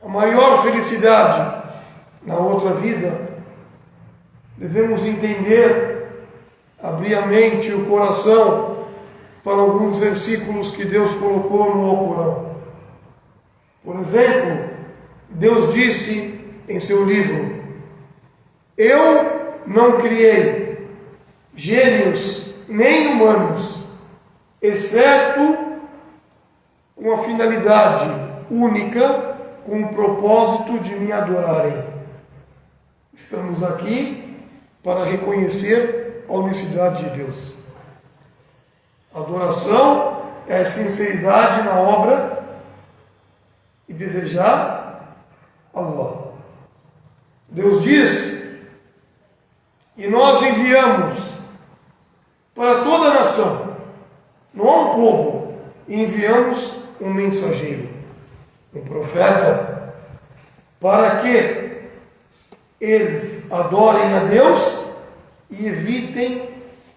a maior felicidade na outra vida, devemos entender, abrir a mente e o coração para alguns versículos que Deus colocou no Alcorão. Por exemplo, Deus disse em seu livro: eu não criei gênios nem humanos, exceto com a finalidade única, com o propósito de me adorarem. Estamos aqui para reconhecer a unicidade de Deus. Adoração é a sinceridade na obra e desejar Allah. Deus diz: e nós enviamos para toda a nação, não há um povo, e enviamos um mensageiro, um profeta, para que eles adorem a Deus e evitem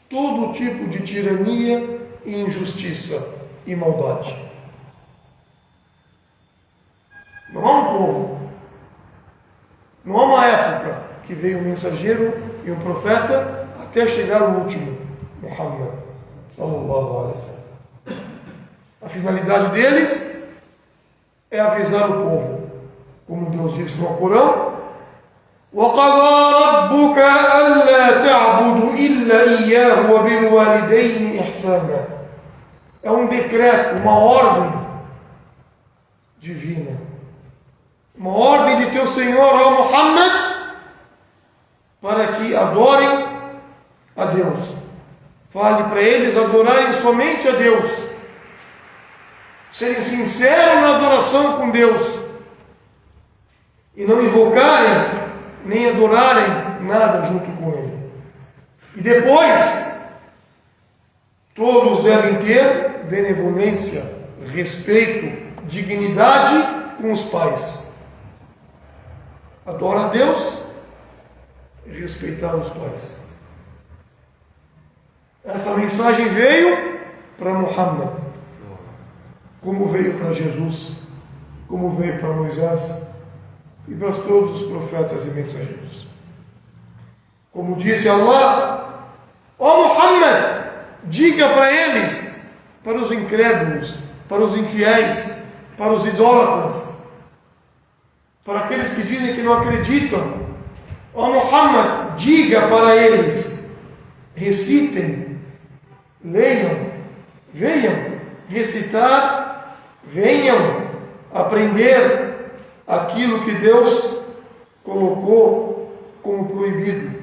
todo tipo de tirania e injustiça e maldade. Não há um povo, não há uma época que veio um mensageiro e um profeta até chegar o último, Muhammad sallallahu alaihi wasallam. A finalidade deles é avisar o povo, como Deus disse no Corão: وَقَضَى رَبُّكَ أَلَّا تَعْبُدُوا إِلَّا إِيَّاهُ وَبِالْوَالِدَيْنِ إِحْسَانًا. É um decreto, uma ordem divina, uma ordem de teu Senhor, ó Muhammad, para que adorem a Deus. Fale para eles adorarem somente a Deus, serem sinceros na adoração com Deus e não invocarem nem adorarem nada junto com Ele. E depois, todos devem ter benevolência, respeito, dignidade com os pais. Adora a Deus e respeitar os pais. Essa mensagem veio para Muhammad, como veio para Jesus, como veio para Moisés e para todos os profetas e mensageiros. Como disse Allah: ó Muhammad, diga para eles, para os incrédulos, para os infiéis, para os idólatras, para aqueles que dizem que não acreditam, ó Muhammad, diga para eles, recitem, leiam, venham recitar, venham aprender aquilo que Deus colocou como proibido,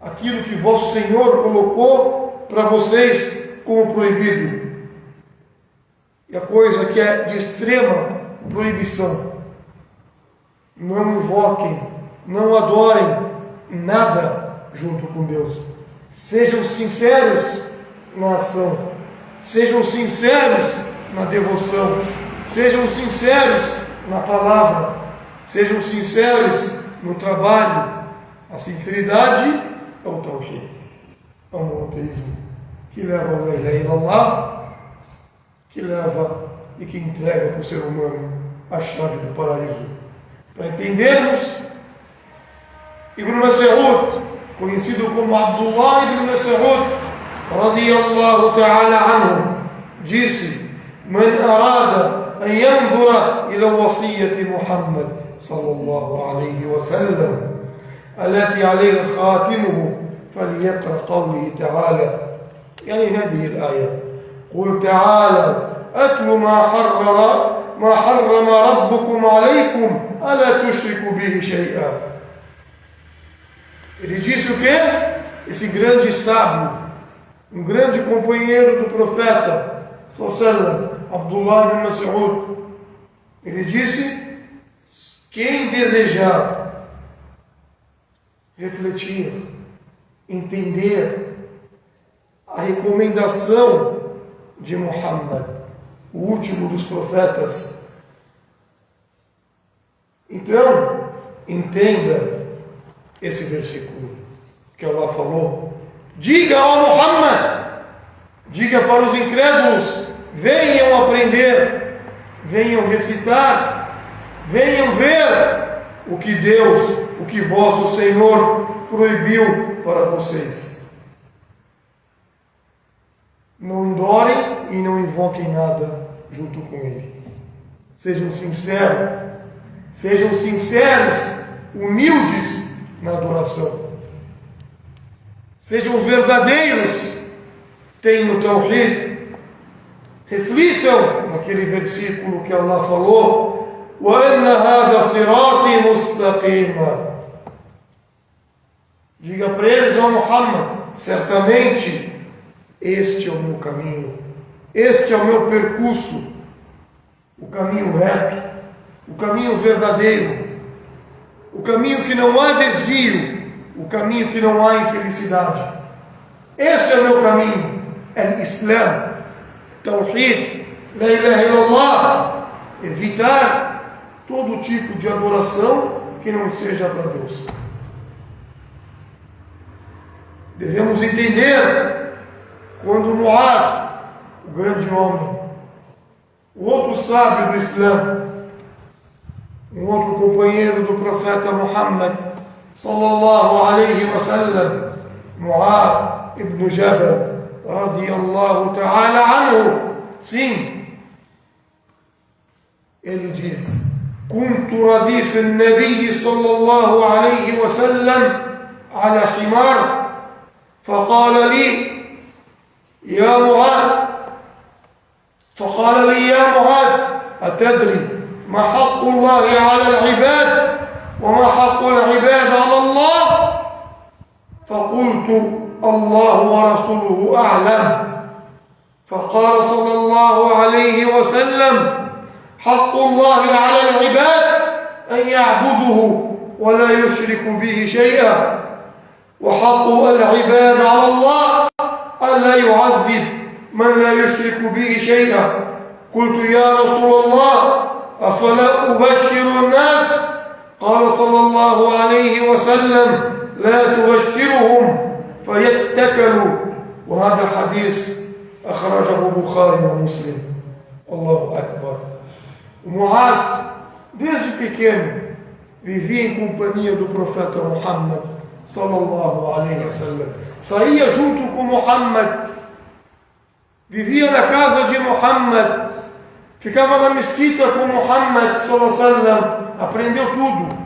aquilo que vosso Senhor colocou para vocês como proibido, e a coisa que é de extrema proibição. Não invoquem, não adorem nada junto com Deus. Sejam sinceros na ação, sejam sinceros na devoção, sejam sinceros na palavra, sejam sinceros no trabalho. A sinceridade é o Tawhid, é o monoteísmo, que leva ao La ilaha illallah, que leva e que entrega para o ser humano a chave do paraíso. Para entendermos, Ibn Mas'ud, conhecido como Abdullah ibn Mas'ud radiyallahu ta'ala anhu, disse: man arada أن ينظر إلى وصية محمد صلى الله عليه وسلم التي عليها خاتمه فليقرأ قوله تعالى، يعني هذه الآية: قل تعالوا أتل ما حرم ربكم عليكم ألا تشركوا به شيئا. Ele disse o quê? Esse grande sábio, um grande companheiro do profeta sallallahu alaihi wasallam, Abdullah ibn Mas'ud, ele disse: quem desejar refletir, entender a recomendação de Muhammad, o último dos profetas, então entenda esse versículo que Allah falou: diga ao Muhammad, diga para os incrédulos, venham aprender, venham recitar venham ver o que Deus, o que vosso Senhor proibiu para vocês. Não adorem e não invoquem nada junto com Ele. Sejam sinceros, humildes na adoração. Sejam verdadeiros, tenham tawhid. Reflitam naquele versículo que Allah falou: وَأَنَّ هَذَا صِرَاطِي مُسْتَقِيمًا. Diga para eles, ó Muhammad, certamente este é o meu caminho, este é o meu percurso, o caminho reto, o caminho verdadeiro, o caminho que não há desvio, o caminho que não há infelicidade. Esse é o meu caminho, é o Islã, Tawhid, La ilaha illallah, evitar todo tipo de adoração que não seja para Deus. Devemos entender quando Muaz, o grande homem, o outro sábio do Islã, um outro companheiro do profeta Muhammad sallallahu alaihi wasallam, Muaz ibn Jabal radiyallahu ta'ala anhu, sim, ele diz: كنت رديف النبي صلى الله عليه وسلم على حمار فقال لي يا معاذ أتدري ما حق الله على العباد وما حق العباد على الله؟ فقلت الله ورسوله أعلم. فقال صلى الله عليه وسلم: حق الله على العباد أن يعبده ولا يشرك به شيئا، وحق العباد على الله ألا يعذب من لا يشرك به شيئا. قلت يا رسول الله أفلا أبشر الناس؟ قال صلى الله عليه وسلم: لا تبشرهم فيتكلوا. وهذا حديث أخرجه البخاري ومسلم. الله أكبر. O Muaz, desde pequeno, vivia em companhia do profeta Muhammad sallallahu alaihi wasallam. Saía junto com Muhammad, vivia na casa de Muhammad, ficava na mesquita com Muhammad sallallahu alaihi wasallam, aprendeu tudo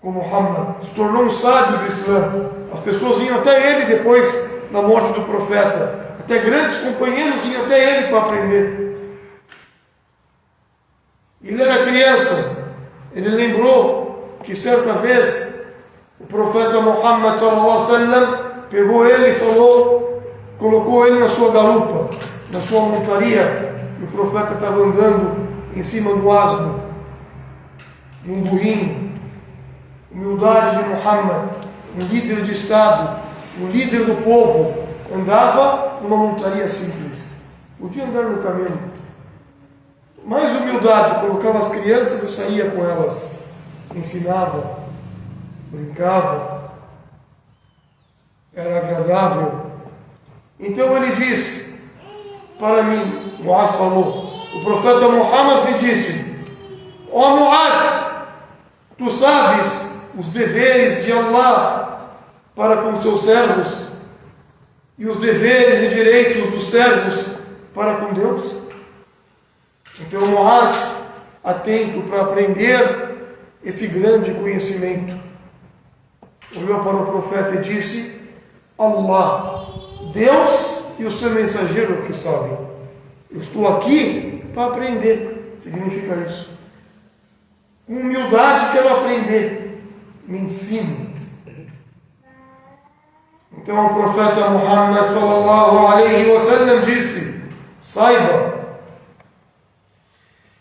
com Muhammad, se tornou um sábio do Islã. As pessoas iam até ele depois da morte do profeta, até grandes companheiros iam até ele para aprender. Ele era criança, ele lembrou que certa vez o profeta Muhammad sallallahu alaihi wasallam pegou ele e falou, colocou ele na sua garupa, na sua montaria, e o profeta estava andando em cima do asno, num burrinho. Humildade de Muhammad, um líder de Estado, um líder do povo, andava numa montaria simples, podia andar no camelo. Mais humildade, colocava as crianças e saía com elas, ensinava, brincava, era agradável. Então ele disse para mim, Muaz falou, o profeta Muhammad me disse: ó Muaz, tu sabes os deveres de Allah para com seus servos e os deveres e direitos dos servos para com Deus? Então Muaz, atento para aprender esse grande conhecimento, olhou para o profeta e disse: Allah, Deus e o seu mensageiro que sabem. Eu estou aqui para aprender. Significa isso. Com humildade quero aprender. Me ensine. Então o profeta Muhammad sallallahu alaihi wasallam disse: saiba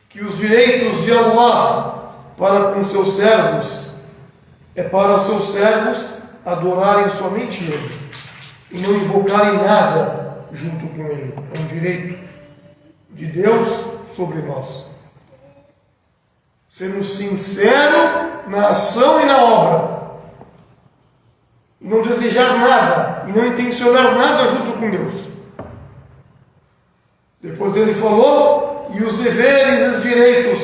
que os direitos de Allah para com seus servos é para os seus servos adorarem somente Ele e não invocarem nada junto com Ele. É um direito de Deus sobre nós. Sermos sinceros na ação e na obra, e não desejar nada e não intencionar nada junto com Deus. Depois ele falou: e os deveres e os direitos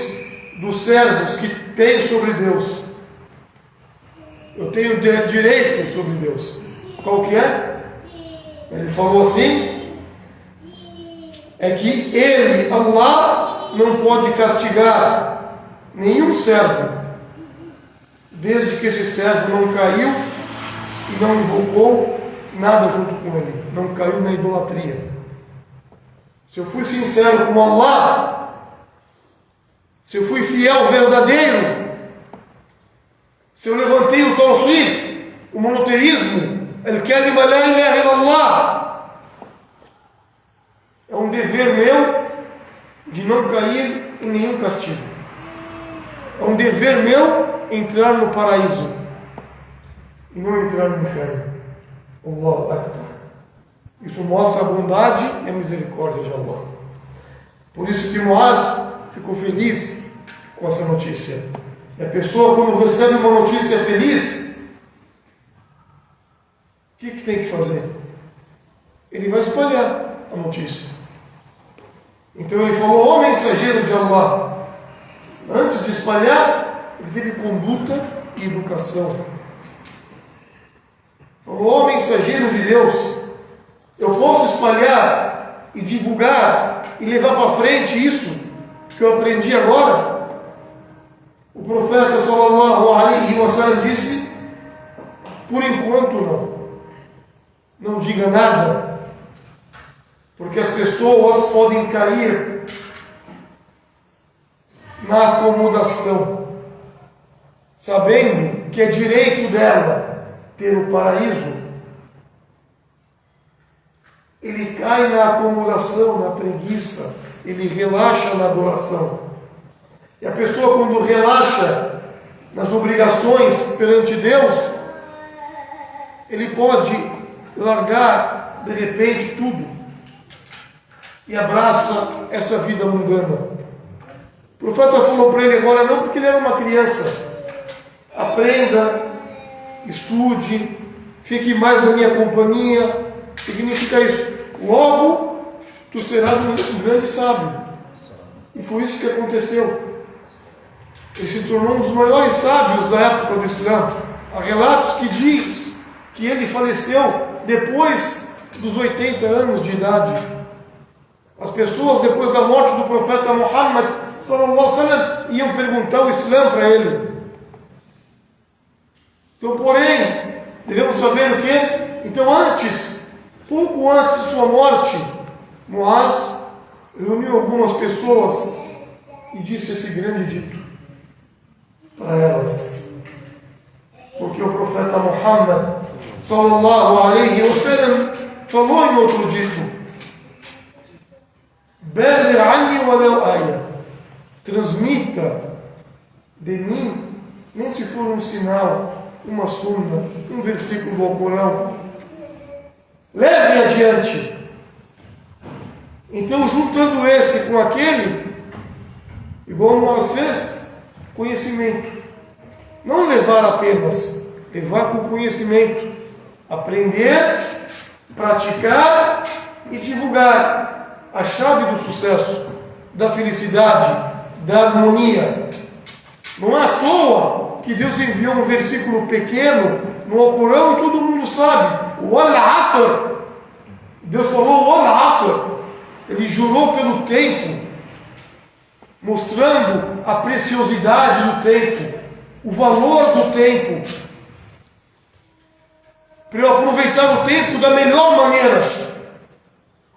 dos servos que tem sobre Deus. Eu tenho direito sobre Deus. Qual que é? Ele falou assim, é que ele, Allah, não pode castigar nenhum servo, desde que esse servo não caiu e não invocou nada junto com ele, não caiu na idolatria. Se eu fui sincero com Allah, se eu fui fiel, verdadeiro, se eu levantei o tawhid, o monoteísmo, al-kalima la ilaha illallah, é um dever meu de não cair em nenhum castigo. É um dever meu entrar no paraíso e não entrar no inferno. Allahu Akbar. Isso mostra a bondade e a misericórdia de Allah. Por isso que Muaz ficou feliz com essa notícia. E a pessoa, quando recebe uma notícia feliz, o que tem que fazer? Ele vai espalhar a notícia. Então ele falou, ó mensageiro de Allah, antes de espalhar, ele teve conduta e educação. Falou, ó mensageiro de Deus, eu posso espalhar e divulgar e levar para frente isso que eu aprendi agora? O profeta sallallahu alaihi wasallam disse, por enquanto não. Não diga nada, porque as pessoas podem cair na acomodação, sabendo que é direito dela ter o paraíso. Ele cai na acomodação, na preguiça, ele relaxa na adoração. E a pessoa, quando relaxa nas obrigações perante Deus, ele pode largar de repente tudo e abraça essa vida mundana. O profeta falou para ele agora, não porque ele era uma criança, aprenda, estude, fique mais na minha companhia, significa isso. Logo, tu serás um grande sábio. E foi isso que aconteceu. Ele se tornou um dos maiores sábios da época do Islã. Há relatos que diz que ele faleceu depois dos 80 anos de idade. As pessoas, depois da morte do profeta Muhammad sallallahu alaihi wasallam, iam perguntar o Islã para ele. Então, porém, devemos saber o quê? Então, pouco antes de sua morte, Muaz reuniu algumas pessoas e disse esse grande dito para elas. Porque o profeta Muhammad sallallahu alaihi wasallam falou em outro dito: Baligh anni walau aya, transmita de mim, nem se for um sinal, uma sunna, um versículo do Alcorão, leve adiante. Então, juntando esse com aquele, igual nós fez, conhecimento. Não levar apenas, levar com conhecimento, aprender, praticar e divulgar. A chave do sucesso, da felicidade, da harmonia. Não é à toa que Deus enviou um versículo pequeno no Alcorão e todo mundo sabe. O Al-Asr. Deus falou o Al-Asr. Ele jurou pelo tempo, mostrando a preciosidade do tempo, o valor do tempo, para eu aproveitar o tempo da melhor maneira,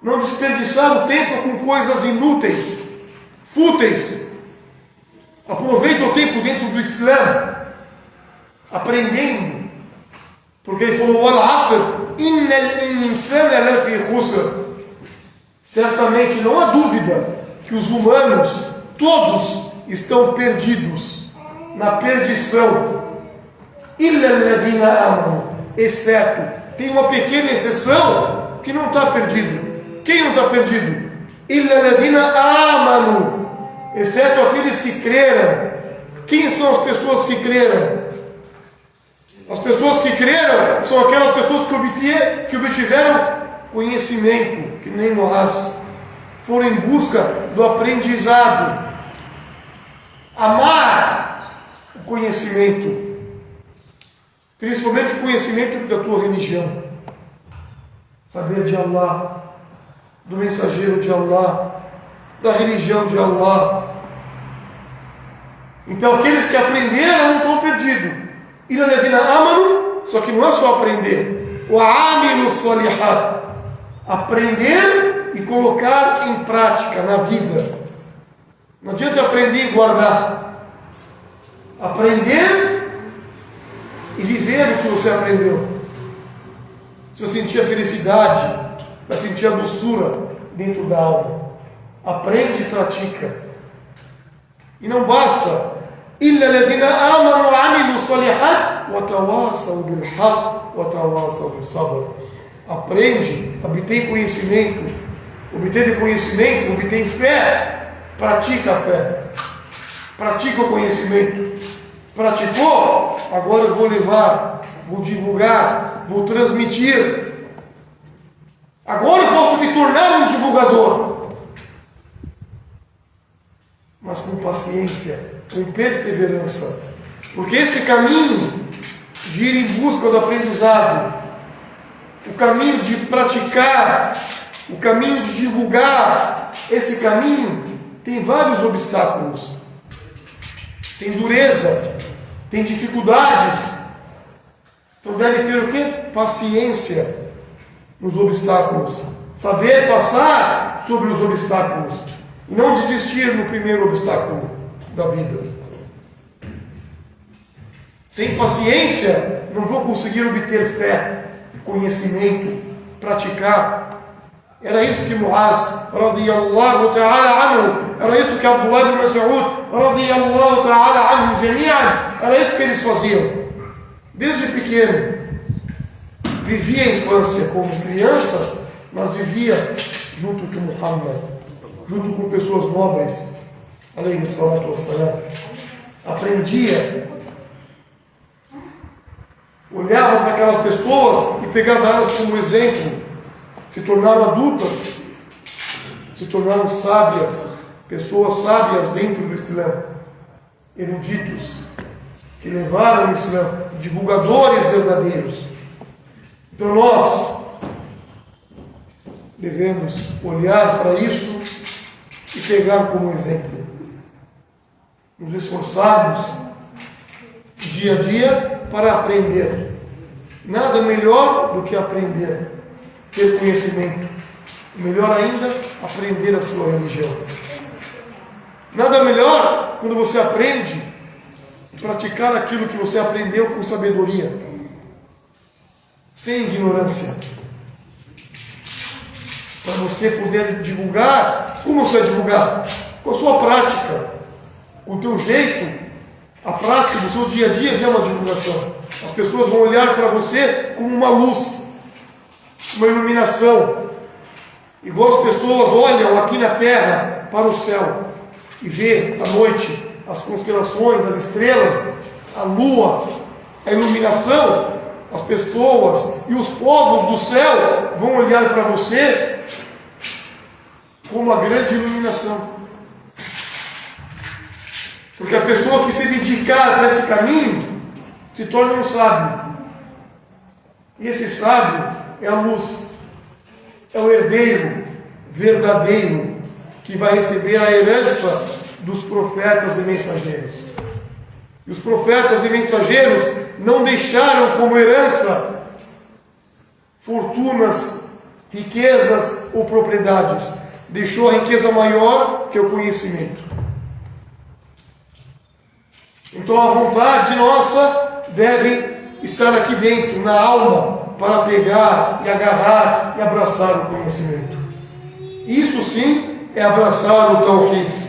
não desperdiçar o tempo com coisas inúteis, fúteis. Aproveita o tempo dentro do Islã, aprendendo, porque ele falou Al-Asr, innal insana lafi khusr. Certamente não há dúvida que os humanos todos estão perdidos na perdição. Illa alladhina amanu, exceto, tem uma pequena exceção que não está perdido. Quem não está perdido? Illa alladhina amanu, exceto aqueles que creram. Quem são as pessoas que creram? As pessoas que creram são aquelas pessoas que obtiveram conhecimento, que nem nós, foram em busca do aprendizado. amar o conhecimento, principalmente o conhecimento da tua religião, saber de Allah, do mensageiro de Allah, da religião de Allah. Então aqueles que aprenderam não estão perdidos. E na levina amanu, só que não é só aprender. O amilu salihat, aprender e colocar em prática na vida. Não adianta aprender e guardar. Aprender e viver o que você aprendeu. Se você sentir a felicidade, vai sentir a doçura dentro da alma. Aprende e pratica. E não basta. إلا الذين آمنوا وعملوا الصالحات وتواصوا بالحق وتواصوا بالصبر. Aprende, obtém conhecimento, obtém conhecimento, obtém fé, pratica a fé, pratica o conhecimento. Praticou, agora eu vou levar, vou divulgar, vou transmitir. Agora eu posso me tornar um divulgador, mas com paciência, com perseverança, porque esse caminho de ir em busca do aprendizado, o caminho de praticar, o caminho de divulgar, esse caminho tem vários obstáculos, tem dureza, tem dificuldades. Então deve ter o quê? Paciência nos obstáculos, saber passar sobre os obstáculos e não desistir no primeiro obstáculo da vida. Sem paciência não vou conseguir obter fé, conhecimento, praticar. Era isso que Muaz radiyallahu ta'ala anhu, era isso que Abdullah ibn Mas'ud radiyallahu ta'ala anhu jami'an, era isso que eles faziam desde pequeno. Vivia a infância como criança, mas vivia junto com Muhammad, junto com pessoas nobres, alayhi salatu wassalam. Aprendia, olhava para aquelas pessoas e pegava elas como exemplo. Se tornaram adultas, se tornaram sábias, pessoas sábias dentro do Islã, eruditos, que levaram o Islã, divulgadores verdadeiros. Então nós devemos olhar para isso e pegar como exemplo. Nos esforçarmos dia a dia para aprender. Nada melhor do que aprender, ter conhecimento. Melhor ainda, aprender a sua religião. Nada melhor quando você aprende praticar aquilo que você aprendeu com sabedoria, sem ignorância, para você poder divulgar. Como você vai divulgar? Com a sua prática, com o teu jeito. A prática do seu dia a dia é uma divulgação. As pessoas vão olhar para você como uma luz, uma iluminação, igual as pessoas olham aqui na terra para o céu e vê à noite as constelações, as estrelas, a lua, a iluminação. As pessoas e os povos do céu vão olhar para você como uma grande iluminação. Porque a pessoa que se dedicar para esse caminho se torna um sábio. E esse sábio é a luz, é o herdeiro verdadeiro que vai receber a herança dos profetas e mensageiros. E os profetas e mensageiros não deixaram como herança fortunas, riquezas ou propriedades. Deixou a riqueza maior, que é o conhecimento. Então a vontade nossa deve estar aqui dentro, na alma, para pegar e agarrar e abraçar o conhecimento. Isso sim é abraçar o Tawhid.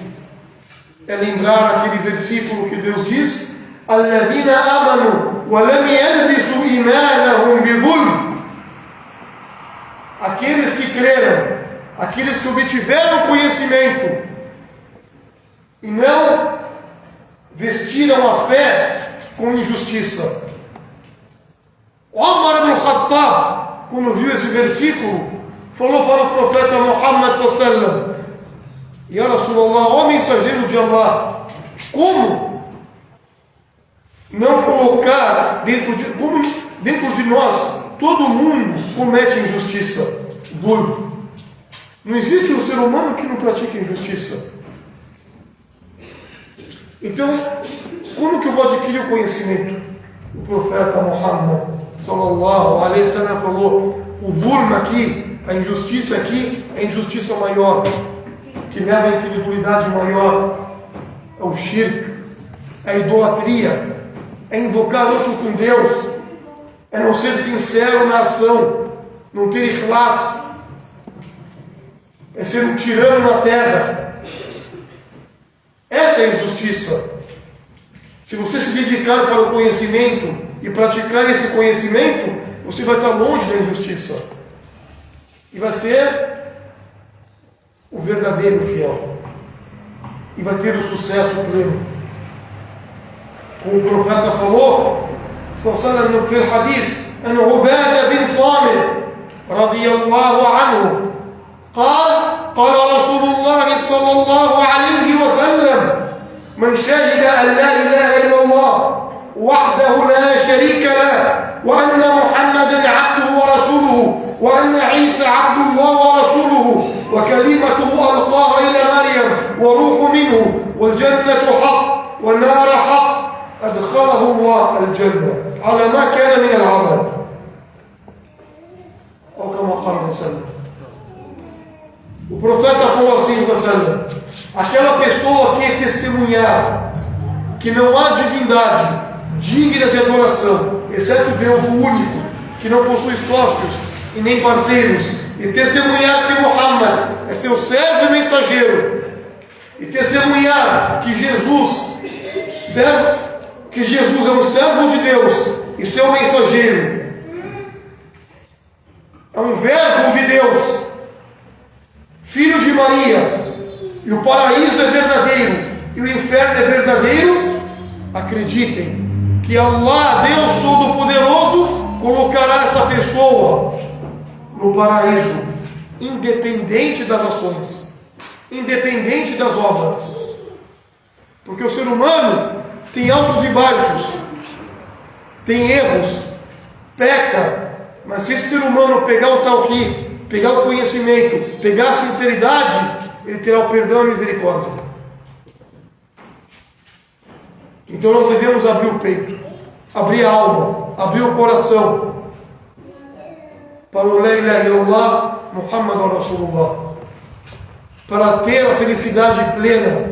É lembrar aquele versículo que Deus diz: Alladhina amanu wa lam yalbisu imanahum bidhulm. Aqueles que creram, aqueles que obtiveram conhecimento e não vestiram a fé com injustiça. Omar ibn Khattab, quando viu esse versículo, falou para o profeta Muhammad sallallahu alaihi wasallam: Ya Rasulullah, ó mensageiro de Allah, Como não colocar dentro de nós, todo mundo comete injustiça, duro. Não existe um ser humano que não pratique injustiça. Então, como que eu vou adquirir o conhecimento? O profeta Muhammad sallallahu alaihi wasallam falou: o zulm aqui, a injustiça aqui, é a injustiça maior, que leva à incredulidade maior, é o shirk, é a idolatria, é invocar outro com Deus, é não ser sincero na ação, não ter ikhlas, é ser um tirano na terra. Essa é a injustiça. Se você se dedicar para o conhecimento e praticar esse conhecimento, você vai estar longe da injustiça e vai ser o verdadeiro fiel e vai ter o sucesso pleno. Como o profeta falou, sallallahu no hadith, an Ubadah bin Samit radiyallahu anhu قال رسول الله صلى الله عليه وسلم من شهد أن لا إله إلا الله وحده لا شريك له وأن محمدا عبده ورسوله وأن عيسى عبد الله ورسوله وكلمته ألقاها إلى مريم وروح منه والجنة حق والنار حق أدخله الله الجنة على ما كان من العمل أو كما قال وسلم. O profeta falou assim, aquela pessoa que testemunhar que não há divindade digna de adoração, exceto Deus o único, que não possui sócios e nem parceiros, e testemunhar que Muhammad é seu servo e mensageiro, e testemunhar que Jesus é um servo de Deus e seu mensageiro, é um verbo de Deus, filho de Maria, e o paraíso é verdadeiro e o inferno é verdadeiro, acreditem que Allah, Deus Todo-Poderoso, colocará essa pessoa no paraíso, independente das ações, independente das obras, porque o ser humano tem altos e baixos, tem erros, peca, mas se esse ser humano pegar o tawhid, pegar o conhecimento, pegar a sinceridade, ele terá o perdão e a misericórdia. Então nós devemos abrir o peito, abrir a alma, abrir o coração para o La ilaha illallah Muhammad Rasulullah, para ter a felicidade plena,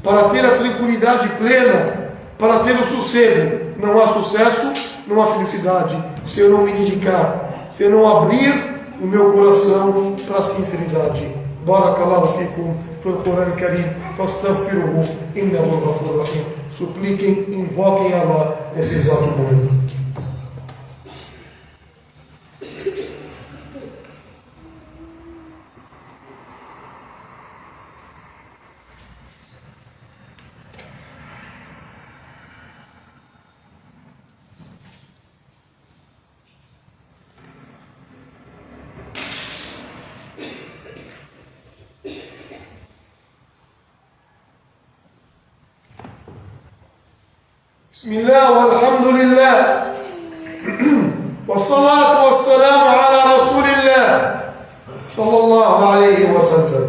para ter a tranquilidade plena, para ter o sossego. Não há sucesso, não há felicidade se eu não me dedicar, se eu não abrir o meu coração para a sinceridade. Barakallahu fikum fil Quran Karim, fastaghfiruhu innahu ghafurur rahim. Supliquem, invoquem Allah nesse exato momento. بسم الله والحمد لله والصلاة والسلام على رسول الله صلى الله عليه وسلم.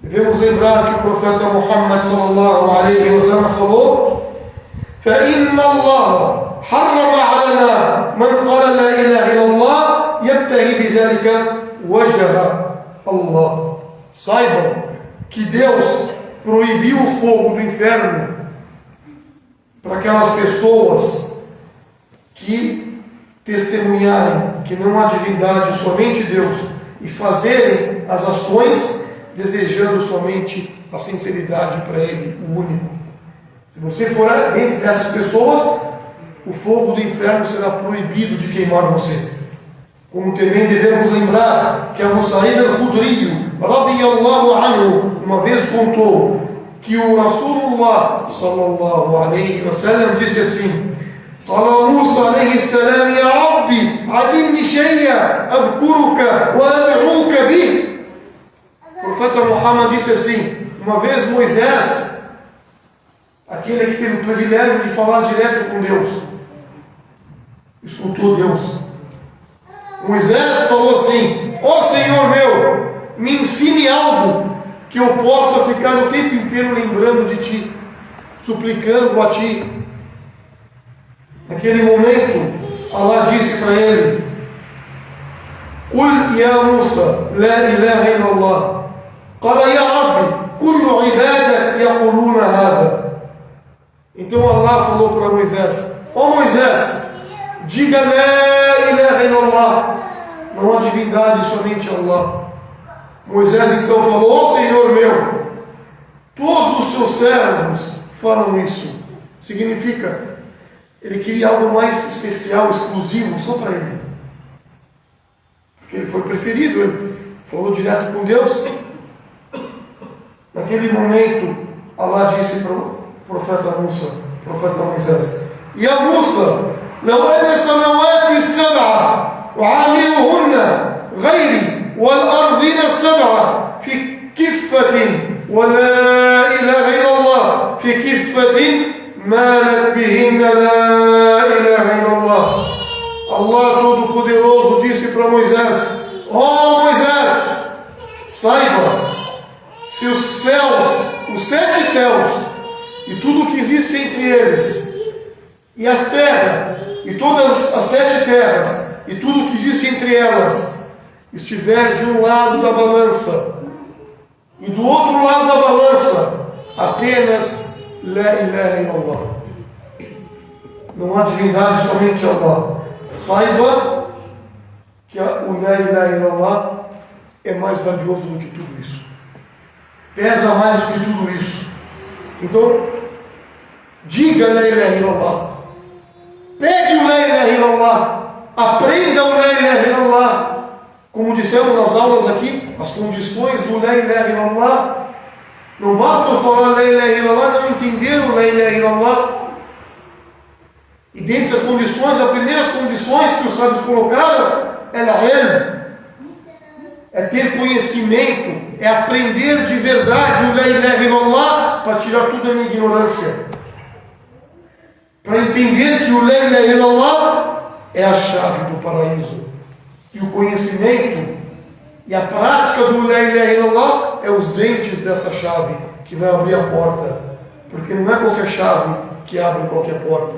Devemos lembrar que o profeta Muhammad sallallahu alaihi wasallam falou: فإن الله حرم علينا من قال لا إله إلا الله يبتغي بذلك وجه الله. Saibam que Deus proibiu o fogo do inferno para aquelas pessoas que testemunharem que não há divindade, somente Deus, e fazerem as ações desejando somente a sinceridade para Ele, o único. Se você for dentro dessas pessoas, o fogo do inferno será proibido de queimar você. Como também devemos lembrar que Abu Sa'id al-Khudri radiyallahu anhu uma vez contou que o Rasulullah sallallahu alaihi wasallam disse assim: قال موسى عليه السلام يا ربي علمني شيئا أذكرك وأدعوك به. O profeta Muhammad disse assim: uma vez Moisés aquele que teve o privilégio de falar direto com Deus, escutou Deus. Moisés falou assim: ó Senhor meu, me ensine algo que eu possa ficar o tempo inteiro lembrando de Ti, suplicando a Ti. Naquele momento, Allah disse para ele: قل يا موسى لا إله إلا الله قال يا ربي كل عبادك يقولون هذا. Então Allah falou para Moisés: ó Moisés, diga La ilaha illallah, não há divindade, somente Allah. Moisés então falou: ó Senhor meu, todos os seus servos falam isso. Significa, ele queria algo mais especial, exclusivo, só para ele. Porque ele foi preferido, ele falou direto com Deus. Naquele momento, Allah disse para o profeta Moisés: Ya Musa, لو أن السماوات السبع وعاملهن غيري والأرضين السبع في كفة ولا إله إلا الله في كفة مالت بهن لا إله إلا الله. Allah Todo-Poderoso disse para Moisés: ó Moisés, saiba, se os céus, os 7 céus e tudo que existe entre eles, e as terras, e todas as 7 terras, e tudo que existe entre elas, estiver de um lado da balança, e do outro lado da balança, apenas La ilaha illallah. Não há divindade, somente Allah. Saiba que o La ilaha illallah é mais valioso do que tudo isso. Pesa mais do que tudo isso. Então, diga La ilaha illallah. Pegue o La ilaha illallah. Aprenda o La ilaha illallah. Como dissemos nas aulas aqui, as condições do La ilaha illallah. Não basta falar La ilaha illallah, não entender o La ilaha illallah. E dentre as condições, as primeiras condições que os sábios colocaram é ter conhecimento, é aprender de verdade o La ilaha illallah para tirar toda a minha ignorância. Para entender que o La ilaha illallah é a chave do paraíso. E o conhecimento e a prática do La ilaha illallah é os dentes dessa chave que vai abrir a porta. Porque não é qualquer chave que abre qualquer porta.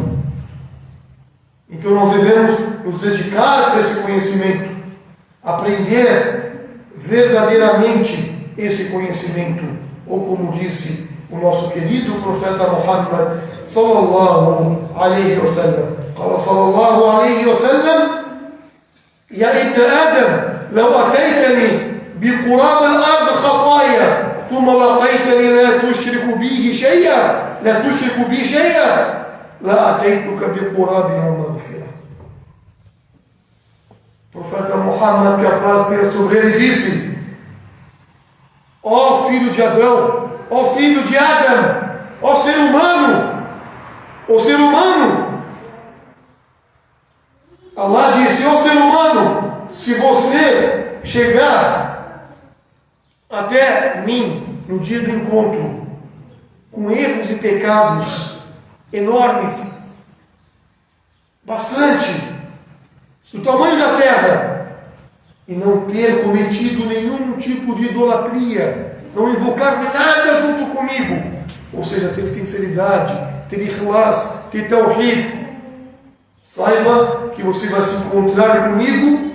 Então nós devemos nos dedicar para esse conhecimento, aprender verdadeiramente esse conhecimento, ou como disse o nosso querido profeta Muhammad sallallahu alayhi wa sallam, قال صلى الله عليه وسلم: يا ابن آدم لو أتيتني بقراب الأرض خطايا ثم لقيتني لا تشرك بي شيئا لا أتيتك بقرابها مغفرة. O profeta Muhammad, que a paz tenha sobre ele, disse: ó filho de Adão, ó filho de Adão, ó ser humano, Allah disse: ó ser humano, se você chegar até mim no dia do encontro com erros e pecados enormes, bastante, do tamanho da terra, e não ter cometido nenhum tipo de idolatria, não invocar nada junto comigo, ou seja, ter sinceridade, ter ikhlas, ter tawhid, saiba que você vai se encontrar comigo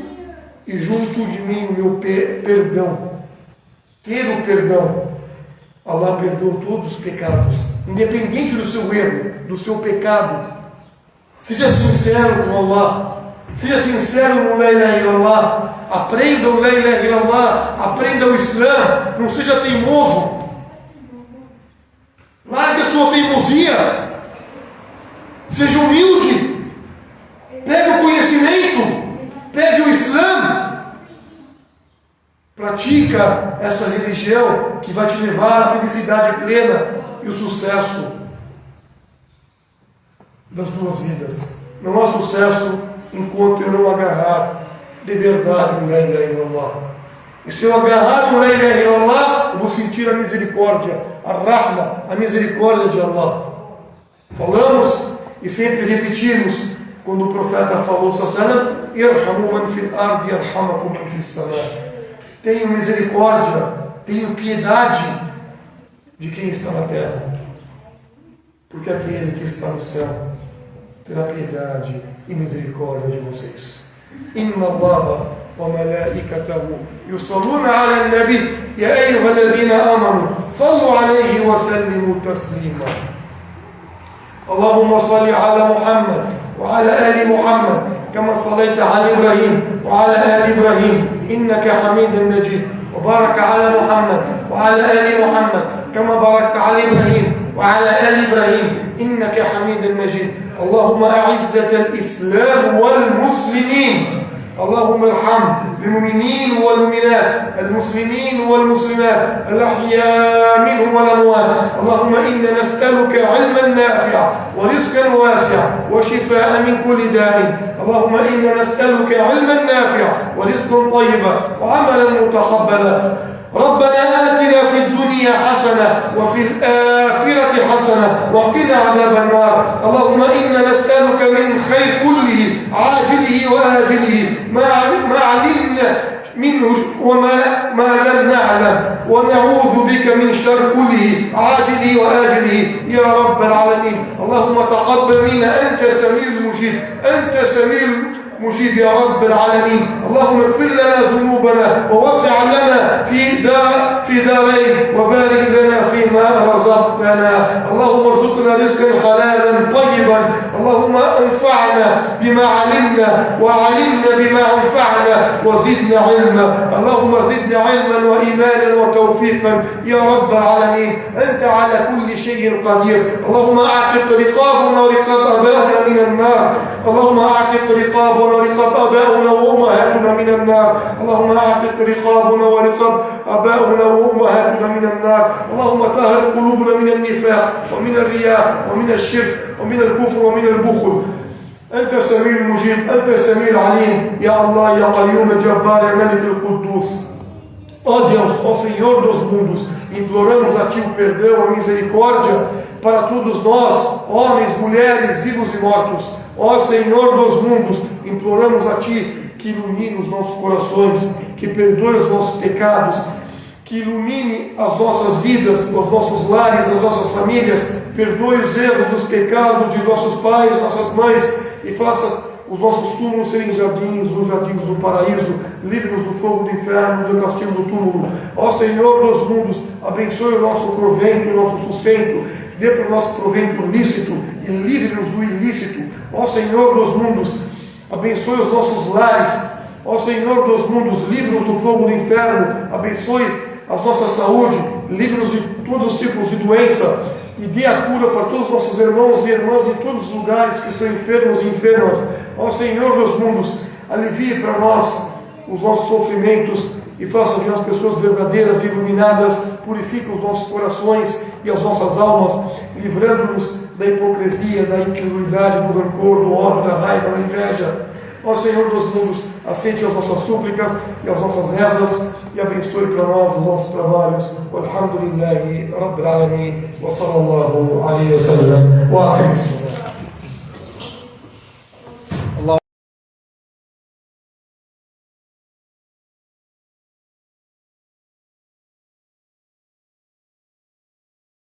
e junto de mim o meu perdão, ter o perdão. Allah perdoa todos os pecados, independente do seu erro, do seu pecado. Seja sincero com Allah, seja sincero no La ilaha illallah, aprenda o La ilaha illallah, aprenda o Islã, não seja teimoso, largue a sua teimosia, seja humilde, pegue o conhecimento, pegue o Islã, pratica essa religião que vai te levar à felicidade plena e o sucesso das duas vidas. Não há sucesso enquanto eu não agarrar de verdade o La ilaha illallah. E se eu agarrar o La ilaha illallah, eu vou sentir a misericórdia, a rahma, a misericórdia de Allah. Falamos e sempre repetimos, quando o profeta falou, irhamu man fil ardi yarhamakum man fis sama. Tenho misericórdia, tenho piedade de quem está na terra, porque aquele que está no céu terá piedade e misericórdia de vocês. Inna Allaha wa malaikatahu yusalluna ala an-nabi ya ayyuhalladhina amanu sallu alayhi wa sallimu taslima. Allahumma salli ala Muhammad wa ala ali Muhammad kama sallaita ala Ibrahim wa ala ali Ibrahim innaka Hamidun Majid. وبارك على محمد وعلى آل محمد كما باركت على إبراهيم وعلى آل إبراهيم إنك حميد مجيد. اللهم أعزة الإسلام والمسلمين. اللهم ارحم المؤمنين والمؤمنات المسلمين والمسلمات الأحياء منهم والأموات. اللهم إنا نسألك علما نافعا ورزقا واسعا وشفاء من كل داء. اللهم إنا نسألك علما نافعا ورزقا طيبا وعملا متقبلا. ربنا آتنا في الدنيا حسنة وفي الآخرة حسنة وقنا عذاب النار. اللهم إنا نسألك من خير كله عاجله وآجله ما علمنا منه وما لم نعلم ونعوذ بك من شر كله عاجله وآجله يا رب العالمين. اللهم تقبل منا أنت سميع المجيب أنت سميع مجيب يا رب العالمين. اللهم اغفر لنا ذنوبنا ووسع لنا في دارين وبارك لنا فيما رزقتنا. اللهم ارزقنا رزقا حلالا طيبا. اللهم انفعنا بما علمنا وعلمنا بما انفعنا وزدنا علما. اللهم زدنا علما وإيمانا وتوفيقا يا رب العالمين. أنت على كل شيء قدير. اللهم أعتق رقابنا ورقاب آبائنا من النار. اللهم أعتق رقابنا ورقاب آبائنا وأمهاتنا من النار. اللهم أعتق رقابنا ورقاب آبائنا وأمهاتنا من النار. اللهم طهر قلوبنا من النفاق ومن الرياء ومن الشرك ومن الكفر ومن البخل. أنت سميع المجيب أنت سميع العليم يا الله يا قيوم الجبار يا ملك القدوس. Ó Deus, ó Senhor dos mundos, imploramos a Ti o perdão, a misericórdia para todos nós, homens, mulheres, vivos e mortos. Ó Senhor dos mundos, imploramos a Ti que ilumine os nossos corações, que perdoe os nossos pecados, que ilumine as nossas vidas, os nossos lares, as nossas famílias, perdoe os erros, os pecados de nossos pais, nossas mães e faça os nossos túmulos serem jardins do paraíso, livre-nos do fogo do inferno, do castigo do túmulo. Ó Senhor dos mundos, abençoe o nosso provento, o nosso sustento, dê para o nosso provento lícito e livre-nos do ilícito. Ó Senhor dos mundos, abençoe os nossos lares. Ó Senhor dos mundos, livre-nos do fogo do inferno, abençoe a nossa saúde, livre-nos de todos os tipos de doença e dê a cura para todos os nossos irmãos e irmãs em todos os lugares que estão enfermos e enfermas. Ó Senhor dos mundos, alivie para nós os nossos sofrimentos e faça de nós pessoas verdadeiras e iluminadas, purifique os nossos corações e as nossas almas, livrando-nos da hipocrisia, da incredulidade, do rancor, do ódio, da raiva, da inveja. Ó Senhor dos mundos, aceite as nossas súplicas e as nossas rezas e abençoe para nós os nossos trabalhos. Alhamdulillahi Rabbil Alamin wa sallallahu alayhi wa sallam wa akhir.